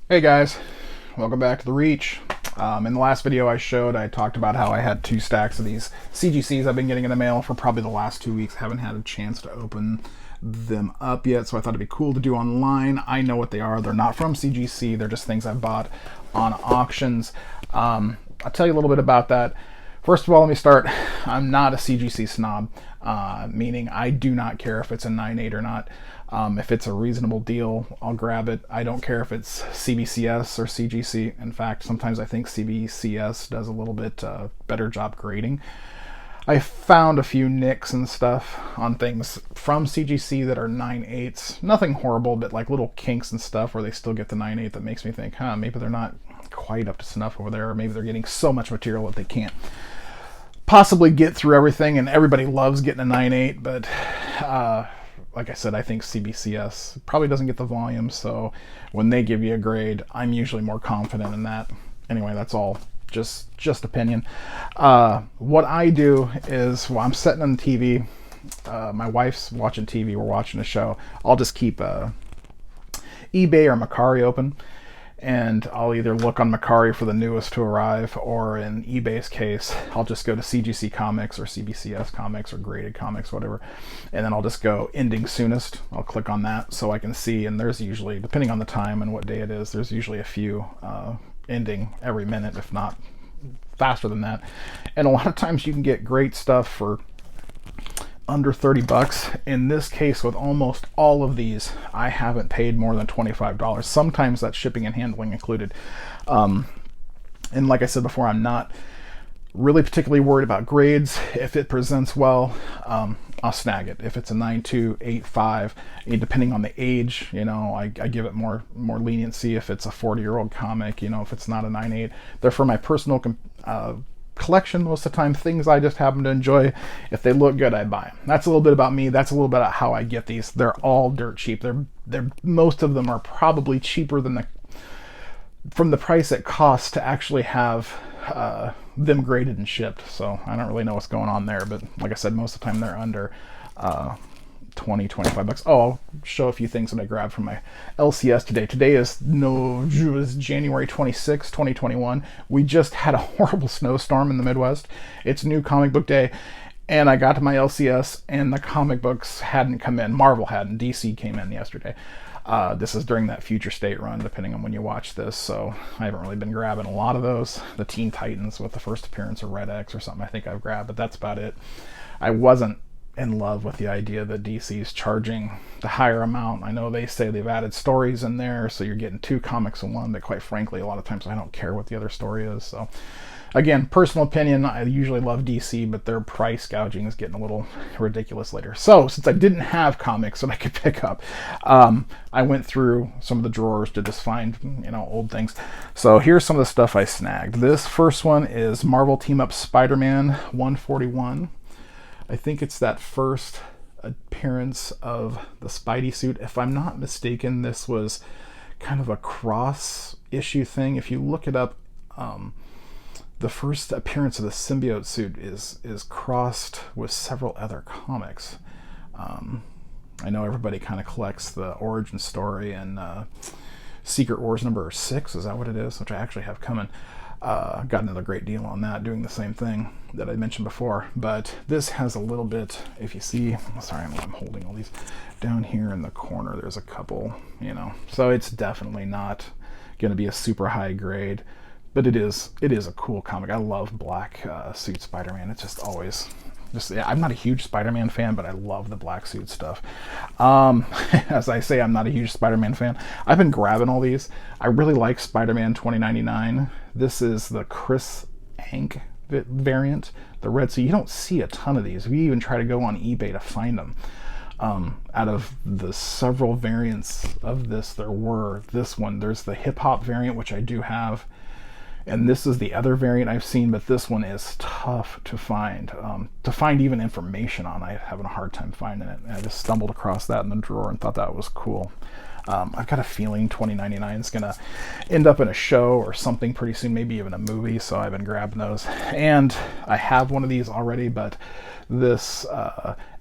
Hey guys, welcome back to the Reach. In the last video I talked about how I had 2 stacks of these CGCs I've been getting in the mail for probably the last 2 weeks. Haven't had a chance to open them up yet, so I thought it'd be cool to do online. I know what they are. They're not from CGC. They're just things I bought on auctions. I'll tell you a little bit about that. First of all, let me start. I'm not a CGC snob, meaning I do not care if it's a 9.8 or not. If it's a reasonable deal, I'll grab it. I don't care if it's CBCS or CGC. In fact, sometimes I think CBCS does a little bit better job grading. I found a few nicks and stuff on things from CGC that are 9.8s. Nothing horrible, but like little kinks and stuff where they still get the 9.8 that makes me think, maybe they're not quite up to snuff over there, or maybe they're getting so much material that they can't possibly get through everything, and everybody loves getting a 9.8, but like I said, I think CBCS probably doesn't get the volume, so when they give you a grade, I'm usually more confident in that. Anyway, that's all just opinion. What I do is, while I'm sitting on the TV, my wife's watching TV, we're watching a show, I'll just keep eBay or Mercari open, and I'll either look on Mercari for the newest to arrive, or in eBay's case, I'll just go to CGC Comics or CBCS Comics or Graded Comics, whatever, and then I'll just go ending soonest. I'll click on that so I can see, and there's usually, depending on the time and what day it is, there's usually a few ending every minute, if not faster than that. And a lot of times you can get great stuff for under 30 bucks. In this case, with almost all of these, I haven't paid more than $25. Sometimes that's shipping and handling included. And like I said before, I'm not really particularly worried about grades. If it presents well, I'll snag it. If it's a 9.2, 8.5, depending on the age, I give it more leniency. If it's a 40-year-old comic, if it's not a 9.8, they're for my personal collection most of the time, things I just happen to enjoy. If they look good, I buy them. That's a little bit about me. That's a little bit about how I get these. They're all dirt cheap. They're most of them are probably cheaper than from the price it costs to actually have them graded and shipped. So I don't really know what's going on there, but like I said, most of the time they're under 25 bucks. Oh, I'll show a few things that I grabbed from my LCS today. Today is January 26, 2021. We just had a horrible snowstorm in the Midwest. It's New Comic Book Day, and I got to my LCS and the comic books hadn't come in. Marvel hadn't. DC came in yesterday. This is during that Future State run, depending on when you watch this, so I haven't really been grabbing a lot of those. The Teen Titans with the first appearance of Red X or something I think I've grabbed, but that's about it. I wasn't in love with the idea that DC's charging the higher amount. I know they say they've added stories in there, so you're getting 2 comics in one, but quite frankly, a lot of times I don't care what the other story is. So again, personal opinion, I usually love DC, but their price gouging is getting a little ridiculous later. So since I didn't have comics that I could pick up, I went through some of the drawers to just find, old things. So here's some of the stuff I snagged. This first one is Marvel Team Up Spider-Man 141. I think it's that first appearance of the Spidey suit. If I'm not mistaken, this was kind of a cross issue thing. If you look it up, the first appearance of the symbiote suit is crossed with several other comics. I know everybody kind of collects the origin story and Secret Wars number 6, is that what it is? Which I actually have coming. Got another great deal on that, doing the same thing that I mentioned before. But this has a little bit, if you see, sorry, I'm holding all these down here in the corner. There's a couple, so it's definitely not going to be a super high grade, but it is a cool comic. I love black suit Spider-Man. It's just always I'm not a huge Spider-Man fan, but I love the black suit stuff. As I say, I'm not a huge Spider-Man fan. I've been grabbing all these. I really like Spider-Man 2099. This is the Chris Hank variant, the red. So you don't see a ton of these. We even try to go on eBay to find them. Out of the several variants of this, this one. There's the hip-hop variant, which I do have. And this is the other variant I've seen, but this one is tough to find. To find even information on, I'm having a hard time finding it. I just stumbled across that in the drawer and thought that was cool. I've got a feeling $20.99 is going to end up in a show or something pretty soon, maybe even a movie, so I've been grabbing those. And I have one of these already, but this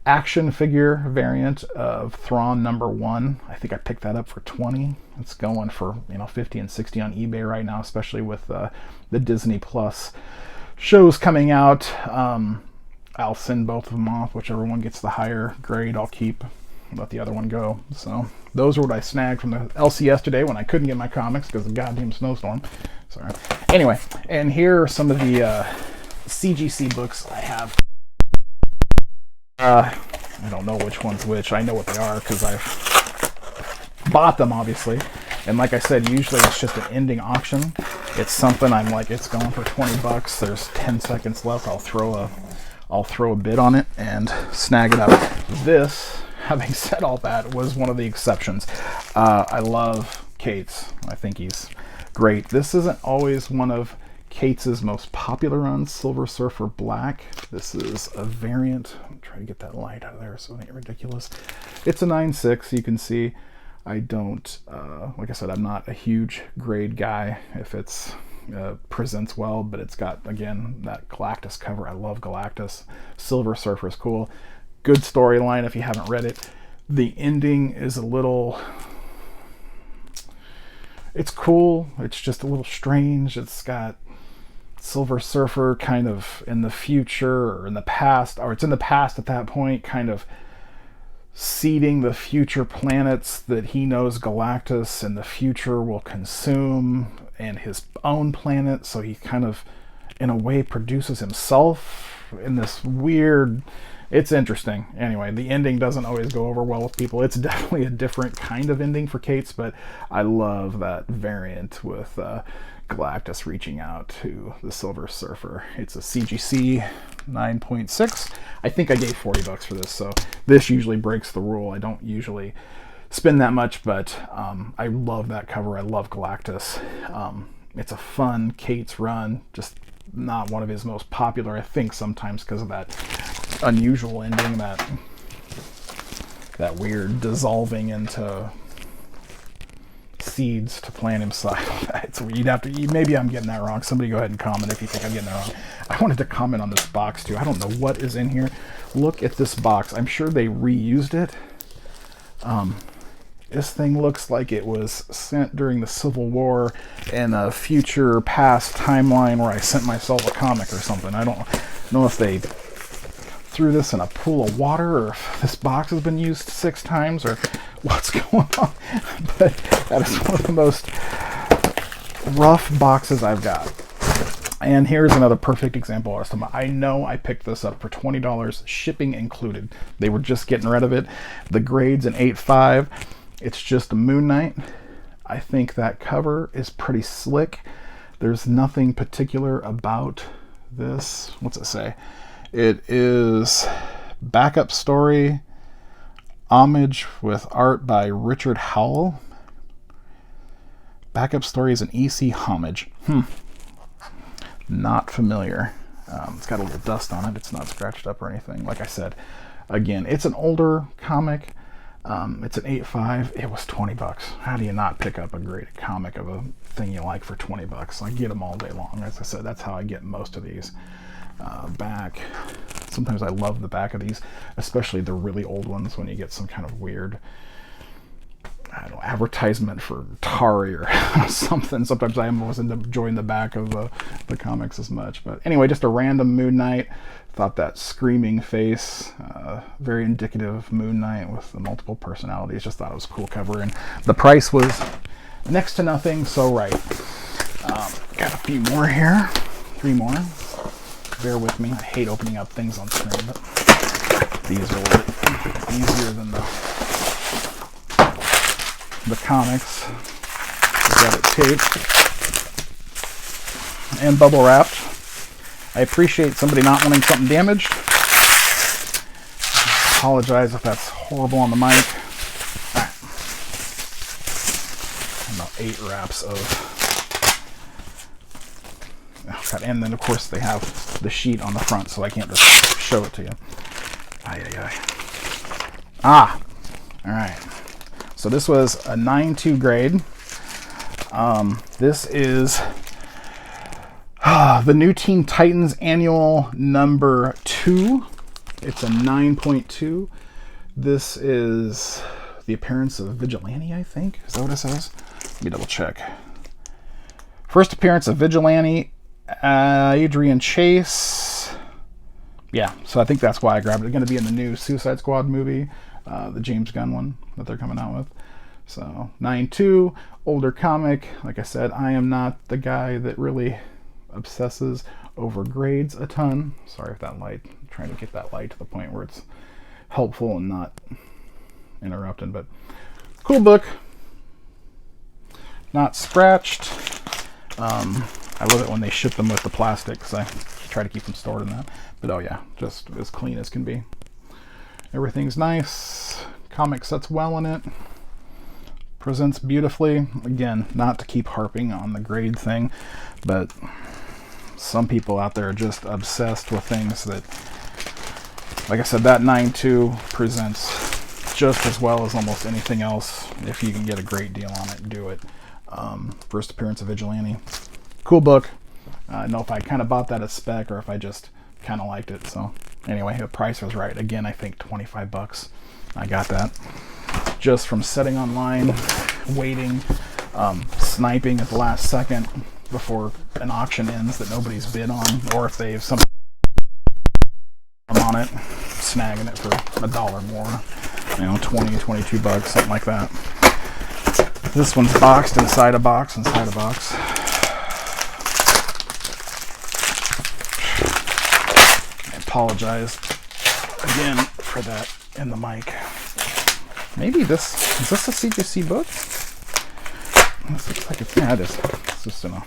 action figure variant of Thrawn #1, I think I picked that up for $20. It's going for, you know, $50 and $60 on eBay right now, especially with the Disney Plus shows coming out. I'll send both of them off. Whichever one gets the higher grade, I'll keep. Let the other one go. So those are what I snagged from the LCS today when I couldn't get my comics because of the goddamn snowstorm. Sorry. Anyway, and here are some of the CGC books I have. I don't know which one's which. I know what they are because I've bought them, obviously. And like I said, usually it's just an ending auction. It's something I'm like, it's going for $20. There's 10 seconds left. I'll throw a bid on it and snag it up. This, having said all that, was one of the exceptions. I love Kate's. I think he's great. This isn't always one of Kate's most popular runs, Silver Surfer Black. This is a variant. I'm trying to get that light out of there so it ain't ridiculous. It's a 9.6, you can see. I don't, like I said, I'm not a huge grade guy if it's presents well, but it's got, again, that Galactus cover. I love Galactus. Silver Surfer is cool. Good storyline if you haven't read it. The ending is a little... It's cool. It's just a little strange. It's got Silver Surfer kind of in the future or in the past, or it's in the past at that point, kind of seeding the future planets that he knows Galactus in the future will consume, and his own planet, so he kind of in a way produces himself in this weird... It's interesting. Anyway, the ending doesn't always go over well with people. It's definitely a different kind of ending for Kate's, but I love that variant with Galactus reaching out to the Silver Surfer. It's a CGC 9.6. I think I gave $40 for this, so this usually breaks the rule. I don't usually spend that much, but I love that cover. I love Galactus. It's a fun Kate's run, just not one of his most popular, I think, sometimes because of that unusual ending, that weird dissolving into seeds to plant himself. It's you'd have to, maybe I'm getting that wrong. Somebody go ahead and comment if you think I'm getting that wrong. I wanted to comment on this box too. I don't know what is in here. Look at this box. I'm sure they reused it. This thing looks like it was sent during the Civil War in a future past timeline where I sent myself a comic or something. I don't know if they threw this in a pool of water or if this box has been used 6 times or what's going on. But that is one of the most rough boxes I've got. And here's another perfect example. I know I picked this up for $20, shipping included. They were just getting rid of it. The grade's an 8.5. It's just a Moon Knight. I think that cover is pretty slick. There's nothing particular about this. What's it say? It is backup story, homage with art by Richard Howell. Backup story is an EC homage. Not familiar. It's got a little dust on it. It's not scratched up or anything. Like I said, again, it's an older comic. It's an 8.5. It was $20. How do you not pick up a great comic of a thing you like for $20? I get them all day long. As I said, that's how I get most of these. Back. Sometimes I love the back of these, especially the really old ones when you get some kind of weird, I don't know, advertisement for Atari or something. Sometimes I wasn't enjoying the back of the comics as much. But anyway, just a random Moon Knight. Thought that screaming face, very indicative of Moon Knight with the multiple personalities. Just thought it was a cool cover, and the price was next to nothing. So right, got a few more here, 3 more. Bear with me. I hate opening up things on screen, but these are a little bit easier than the comics. We got it taped and bubble wrapped. I appreciate somebody not wanting something damaged. I apologize if that's horrible on the mic. All right. About 8 wraps of... Oh God. And then, of course, they have the sheet on the front, so I can't just show it to you. All right. So this was a 9.2 grade. This is the new Teen Titans Annual number 2. It's a 9.2. This is the appearance of Vigilante, I think. Is that what it says? Let me double check. First appearance of Vigilante, Adrian Chase. Yeah, so I think that's why I grabbed it. It's going to be in the new Suicide Squad movie, the James Gunn one that they're coming out with. So 9.2, older comic. Like I said, I am not the guy that really obsesses over grades a ton. Sorry if that light, I'm trying to get that light to the point where it's helpful and not interrupting, but cool book. Not scratched. I love it when they ship them with the plastic because I try to keep them stored in that. But oh yeah, just as clean as can be. Everything's nice. Comic sets well in it. Presents beautifully. Again, not to keep harping on the grade thing, but some people out there are just obsessed with things that, like I said, that 9.2 presents just as well as almost anything else. If you can get a great deal on it, do it. First appearance of Vigilante. Cool book. I don't know if I kind of bought that as spec or if I just kind of liked it. So anyway, the price was right. Again, I think 25 bucks. I got that just from sitting online, waiting, sniping at the last second before an auction ends that nobody's bid on, or if they have some on it, snagging it for $1 more, you know, 20, 22 bucks, something like that. This one's boxed inside a box, inside a box. I apologize again for that in the mic. Maybe is this a CGC book? This looks like it's, yeah, it is. It's just in a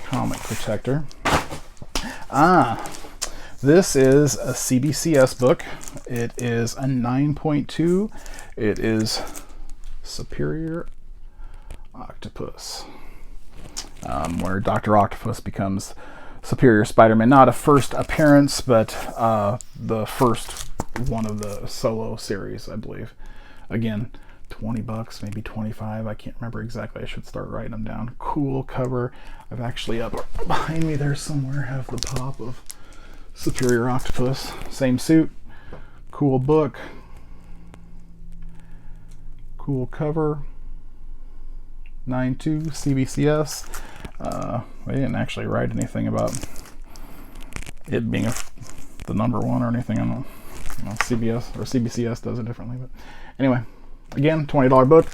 comic protector. This is a CBCS book. It is a 9.2. It is Superior Octopus, where Dr. Octopus becomes Superior Spider-Man. Not a first appearance, but the first one of the solo series, I believe. Again, 20 bucks, maybe 25. I can't remember exactly. I should start writing them down. Cool cover. I've actually up behind me there somewhere have the pop of Superior Octopus. Same suit. Cool book. Cool cover. 9.2 CBCS. I didn't actually write anything about it being the number one or anything. I don't know. You know, CBS or CBCS does it differently, but anyway, again, $20 book.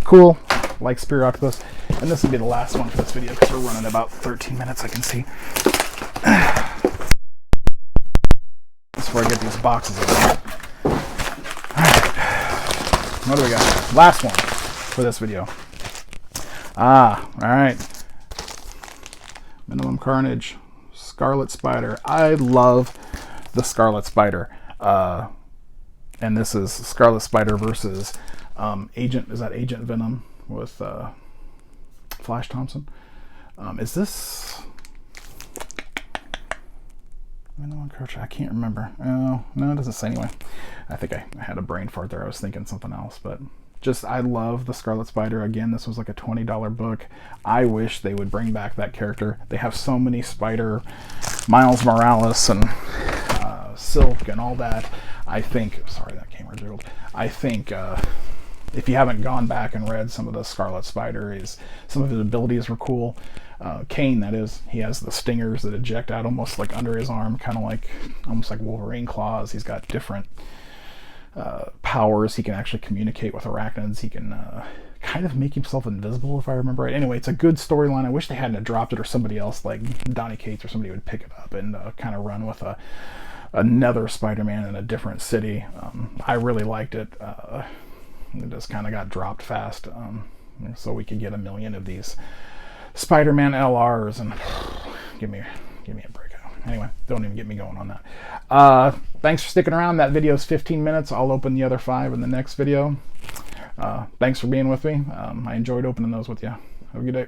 Cool. Like Superior Octopus. And this will be the last one for this video because we're running about 13 minutes, I can see. Before I get these boxes open. Alright. What do we got? Last one for this video. Alright. Minimum Carnage. Scarlet Spider. I love the Scarlet Spider. And this is Scarlet Spider versus Agent Venom with Flash Thompson. Is this I can't remember. Oh, no, it doesn't say anyway. I think I had a brain fart there. I was thinking something else, but just, I love the Scarlet Spider. Again, this was like a $20 book. I wish they would bring back that character. They have so many Spider, Miles Morales and Silk and all that. I think, sorry, that camera jiggled. I think if you haven't gone back and read some of the Scarlet Spider, some of his abilities were cool. Kane, that is, he has the stingers that eject out almost like under his arm, kind of like, almost like Wolverine claws. He's got different powers. He can actually communicate with arachnids. He can kind of make himself invisible, if I remember right. Anyway, it's a good storyline. I wish they hadn't dropped it, or somebody else like Donny Cates or somebody would pick it up and kind of run with another Spider-Man in a different city. I really liked it. It just kind of got dropped fast, so we could get 1 million of these Spider-Man LRs and give me a break. Anyway, don't even get me going on that. Thanks for sticking around. That video is 15 minutes. I'll open the other 5 in the next video. Thanks for being with me. I enjoyed opening those with you. Have a good day.